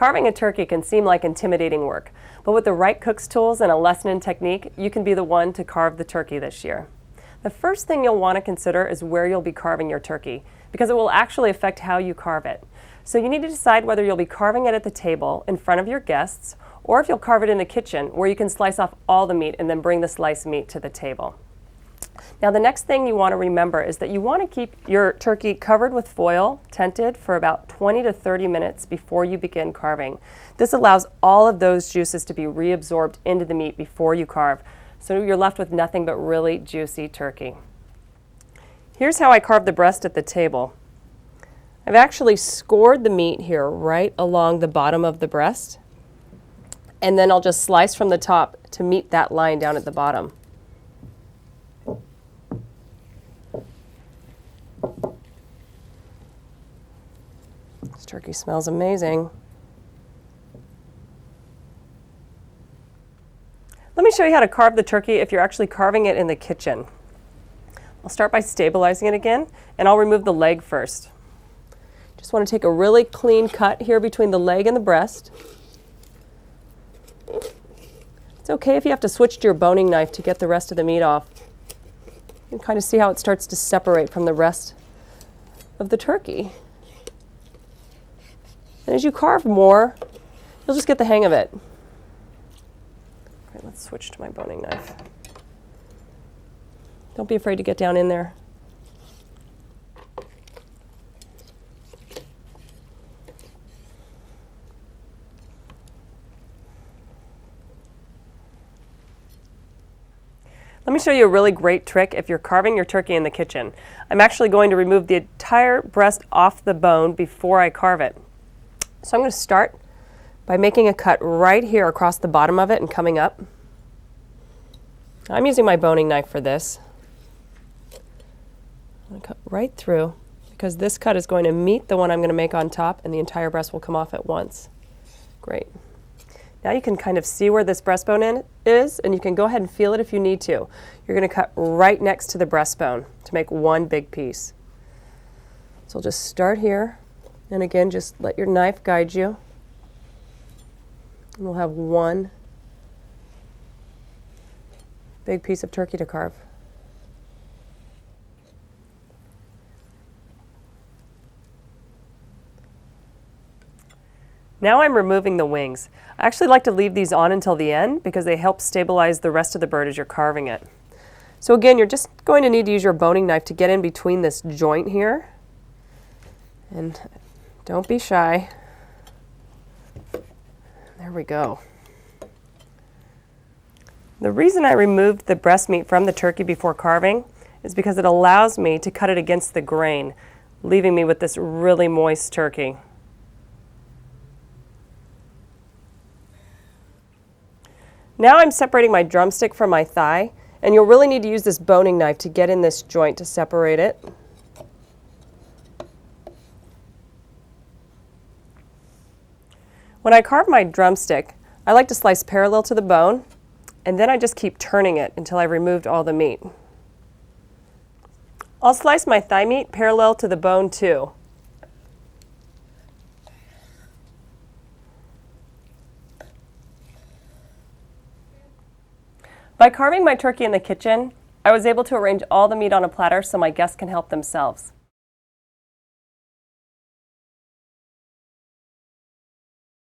Carving a turkey can seem like intimidating work, but with the right cook's tools and a lesson in technique, you can be the one to carve the turkey this year. The first thing you'll want to consider is where you'll be carving your turkey, because it will actually affect how you carve it. So you need to decide whether you'll be carving it at the table in front of your guests, or if you'll carve it in the kitchen where you can slice off all the meat and then bring the sliced meat to the table. Now the next thing you want to remember is that you want to keep your turkey covered with foil, tented, for about 20 to 30 minutes before you begin carving. This allows all of those juices to be reabsorbed into the meat before you carve, so you're left with nothing but really juicy turkey. Here's how I carve the breast at the table. I've actually scored the meat here right along the bottom of the breast, and then I'll just slice from the top to meet that line down at the bottom. This turkey smells amazing. Let me show you how to carve the turkey if you're actually carving it in the kitchen. I'll start by stabilizing it again, and I'll remove the leg first. Just want to take a really clean cut here between the leg and the breast. It's okay if you have to switch to your boning knife to get the rest of the meat off. You can kind of see how it starts to separate from the rest of the turkey. And as you carve more, you'll just get the hang of it. All right, let's switch to my boning knife. Don't be afraid to get down in there. Let me show you a really great trick if you're carving your turkey in the kitchen. I'm actually going to remove the entire breast off the bone before I carve it. So I'm going to start by making a cut right here across the bottom of it and coming up. I'm using my boning knife for this. I'm going to cut right through because this cut is going to meet the one I'm going to make on top, and the entire breast will come off at once. Great. Now you can kind of see where this breastbone is, and you can go ahead and feel it if you need to. You're going to cut right next to the breastbone to make one big piece. So I'll just start here, and again, just let your knife guide you. And we'll have one big piece of turkey to carve. Now I'm removing the wings. I actually like to leave these on until the end because they help stabilize the rest of the bird as you're carving it. So again, you're just going to need to use your boning knife to get in between this joint here. And don't be shy. There we go. The reason I removed the breast meat from the turkey before carving is because it allows me to cut it against the grain, leaving me with this really moist turkey. Now I'm separating my drumstick from my thigh, and you'll really need to use this boning knife to get in this joint to separate it. When I carve my drumstick, I like to slice parallel to the bone, and then I just keep turning it until I've removed all the meat. I'll slice my thigh meat parallel to the bone too. By carving my turkey in the kitchen, I was able to arrange all the meat on a platter so my guests can help themselves.